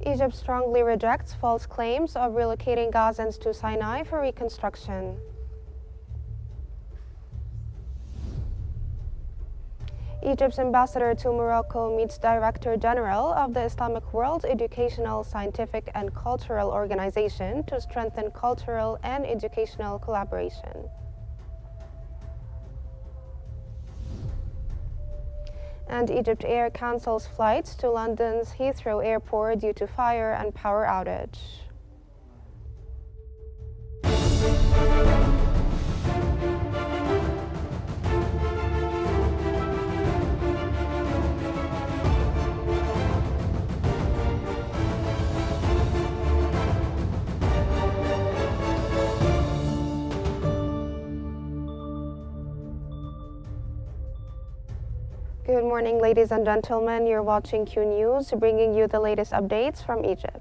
Egypt strongly rejects false claims of relocating Gazans to Sinai for reconstruction. Egypt's ambassador to Morocco meets Director General of the Islamic World Educational, Scientific and Cultural Organization to strengthen cultural and educational collaboration. And Egypt Air cancels flights to London's Heathrow Airport due to fire and power outage. Good morning, ladies and gentlemen. You're watching Qnews, bringing you the latest updates from Egypt.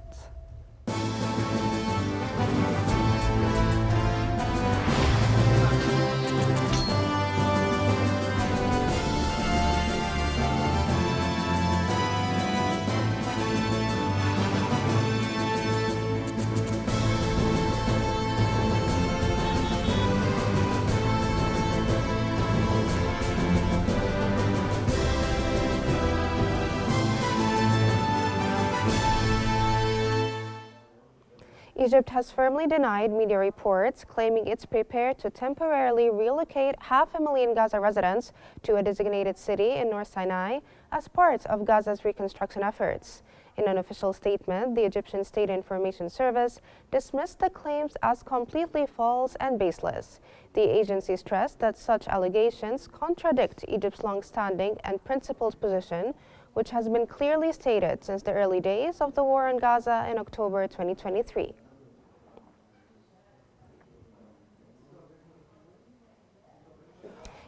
Egypt has firmly denied media reports claiming it's prepared to temporarily relocate 500,000 Gaza residents to a designated city in North Sinai as part of Gaza's reconstruction efforts. In an official statement, the Egyptian State Information Service dismissed the claims as completely false and baseless. The agency stressed that such allegations contradict Egypt's long-standing and principled position, which has been clearly stated since the early days of the war in Gaza in October 2023.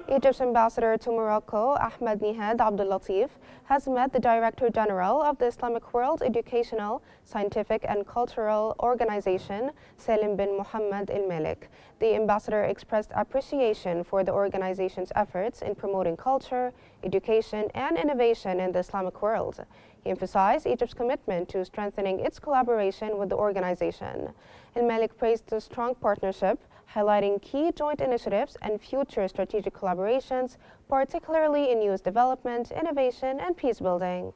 Egypt's ambassador to Morocco, Ahmed Nihad Abdul Latif, has met the Director General of the Islamic World Educational, Scientific and Cultural Organization, Salim bin Mohammed Al Malik. The ambassador expressed appreciation for the organization's efforts in promoting culture, education, and innovation in the Islamic world. He emphasized Egypt's commitment to strengthening its collaboration with the organization. Al Malik praised the strong partnership, highlighting key joint initiatives and future strategic collaborations, particularly in youth development, innovation, and peace building.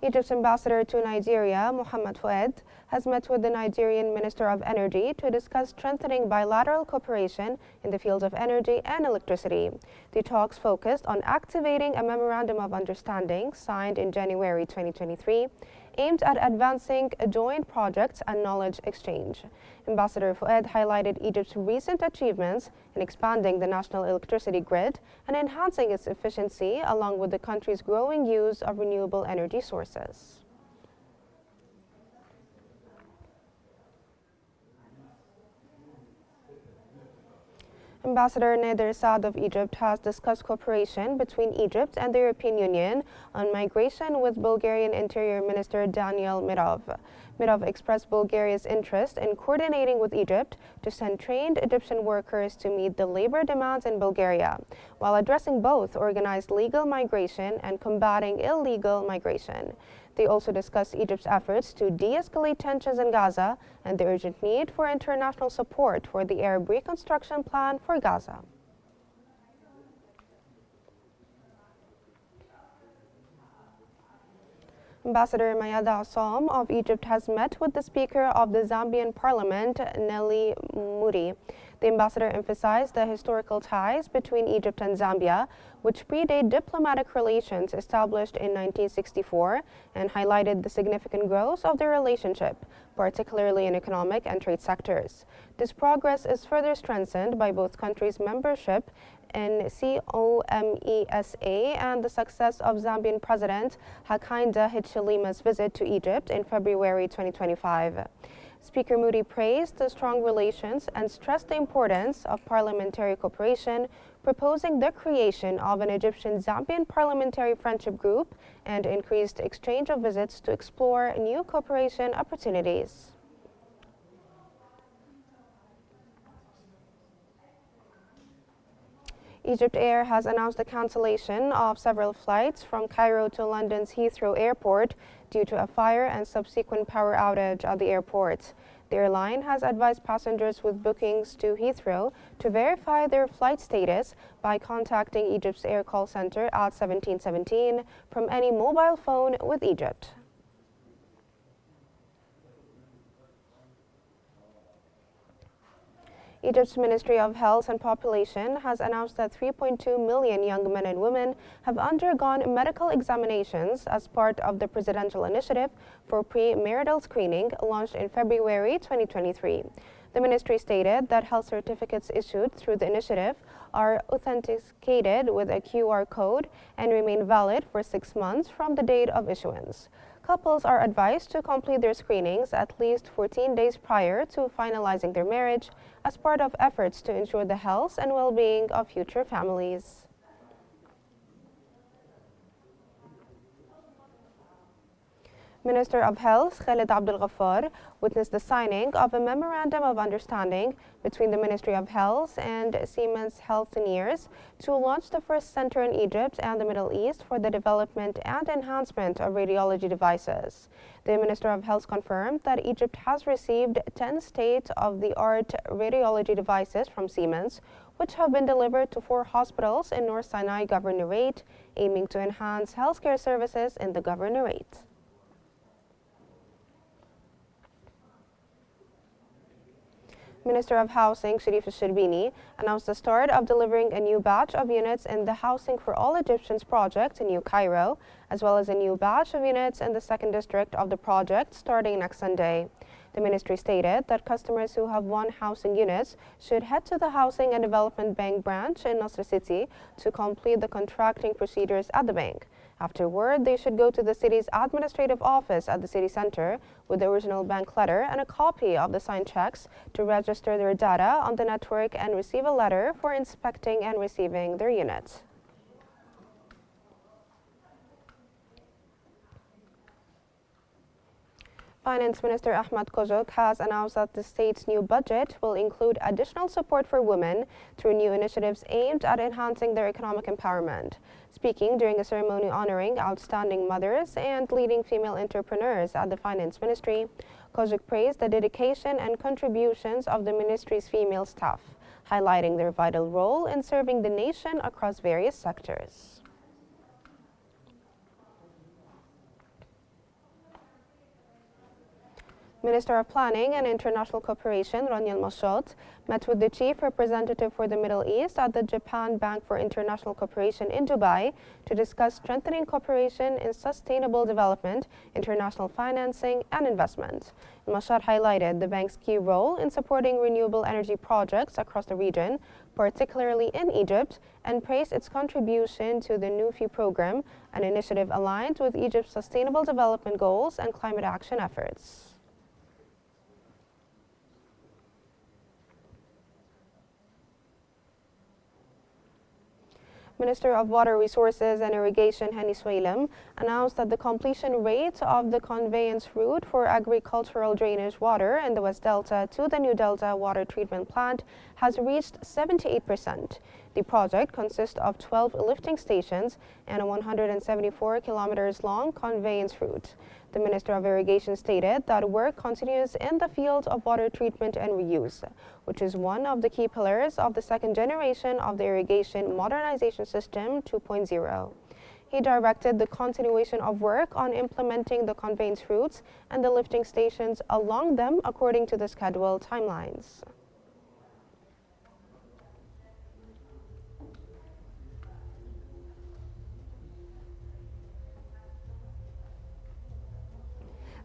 Egypt's ambassador to Nigeria, Mohammed Fouad, has met with the Nigerian Minister of Energy to discuss strengthening bilateral cooperation in the fields of energy and electricity. The talks focused on activating a memorandum of understanding signed in January 2023, aimed at advancing joint projects and knowledge exchange. Ambassador Fouad highlighted Egypt's recent achievements in expanding the national electricity grid and enhancing its efficiency, along with the country's growing use of renewable energy sources. Ambassador Nader Saad of Egypt has discussed cooperation between Egypt and the European Union on migration with Bulgarian Interior Minister Daniel Mirov. Mirov expressed Bulgaria's interest in coordinating with Egypt to send trained Egyptian workers to meet the labor demands in Bulgaria, while addressing both organized legal migration and combating illegal migration. They also discussed Egypt's efforts to de-escalate tensions in Gaza and the urgent need for international support for the Arab reconstruction plan for Gaza. Ambassador Mayada Assam of Egypt has met with the Speaker of the Zambian Parliament, Nelly Muri. The ambassador emphasized the historical ties between Egypt and Zambia, which predate diplomatic relations established in 1964, and highlighted the significant growth of their relationship, particularly in economic and trade sectors. This progress is further strengthened by both countries' membership in COMESA and the success of Zambian President Hakainde Hichilema's visit to Egypt in February 2025. Speaker Moody praised the strong relations and stressed the importance of parliamentary cooperation, proposing the creation of an Egyptian-Zambian parliamentary friendship group and increased exchange of visits to explore new cooperation opportunities. Egypt Air has announced the cancellation of several flights from Cairo to London's Heathrow Airport due to a fire and subsequent power outage at the airport. The airline has advised passengers with bookings to Heathrow to verify their flight status by contacting Egypt's Air Call Center at 1717 from any mobile phone with Egypt. Egypt's Ministry of Health and Population has announced that 3.2 million young men and women have undergone medical examinations as part of the presidential initiative for premarital screening launched in February 2023. The ministry stated that health certificates issued through the initiative are authenticated with a QR code and remain valid for 6 months from the date of issuance. Couples are advised to complete their screenings at least 14 days prior to finalizing their marriage as part of efforts to ensure the health and well-being of future families. Minister of Health Khalid Abdel Ghaffar witnessed the signing of a memorandum of understanding between the Ministry of Health and Siemens Healthineers to launch the first center in Egypt and the Middle East for the development and enhancement of radiology devices. The Minister of Health confirmed that Egypt has received 10 state-of-the-art radiology devices from Siemens, which have been delivered to 4 hospitals in North Sinai Governorate, aiming to enhance healthcare services in the Governorate. Minister of Housing Sharif al-Shirbini announced the start of delivering a new batch of units in the Housing for All Egyptians project in New Cairo, as well as a new batch of units in the second district of the project starting next Sunday. The ministry stated that customers who have won housing units should head to the Housing and Development Bank branch in Nasr City to complete the contracting procedures at the bank. Afterward, they should go to the city's administrative office at the city center with the original bank letter and a copy of the signed checks to register their data on the network and receive a letter for inspecting and receiving their units. Finance Minister Ahmed Kojok has announced that the state's new budget will include additional support for women through new initiatives aimed at enhancing their economic empowerment. Speaking during a ceremony honoring outstanding mothers and leading female entrepreneurs at the Finance Ministry, Kojok praised the dedication and contributions of the ministry's female staff, highlighting their vital role in serving the nation across various sectors. Minister of Planning and International Cooperation, Rania Al-Mashot, met with the chief representative for the Middle East at the Japan Bank for International Cooperation in Dubai to discuss strengthening cooperation in sustainable development, international financing, and investment. Al-Mashot highlighted the bank's key role in supporting renewable energy projects across the region, particularly in Egypt, and praised its contribution to the NUFI program, an initiative aligned with Egypt's sustainable development goals and climate action efforts. Minister of Water Resources and Irrigation Hani Swalem announced that the completion rate of the conveyance route for agricultural drainage water in the West Delta to the New Delta water treatment plant has reached 78%. The project consists of 12 lifting stations and a 174 kilometers long conveyance route. The Minister of Irrigation stated that work continues in the field of water treatment and reuse, which is one of the key pillars of the second generation of the Irrigation Modernization System 2.0. He directed the continuation of work on implementing the conveyance routes and the lifting stations along them according to the scheduled timelines.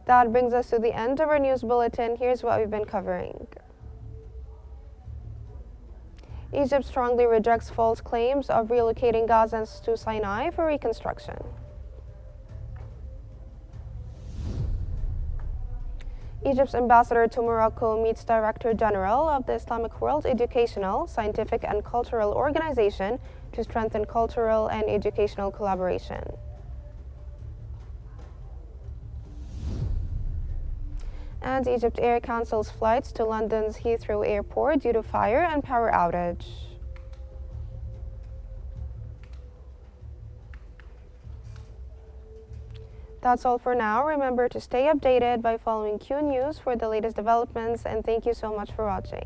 That brings us to the end of our news bulletin. Here's what we've been covering. Egypt strongly rejects false claims of relocating Gazans to Sinai for reconstruction. Egypt's ambassador to Morocco meets Director General of the Islamic World Educational, Scientific and Cultural Organization to strengthen cultural and educational collaboration. And Egypt Air cancels flights to London's Heathrow Airport due to fire and power outage. That's all for now. Remember to stay updated by following Q News for the latest developments, and thank you so much for watching.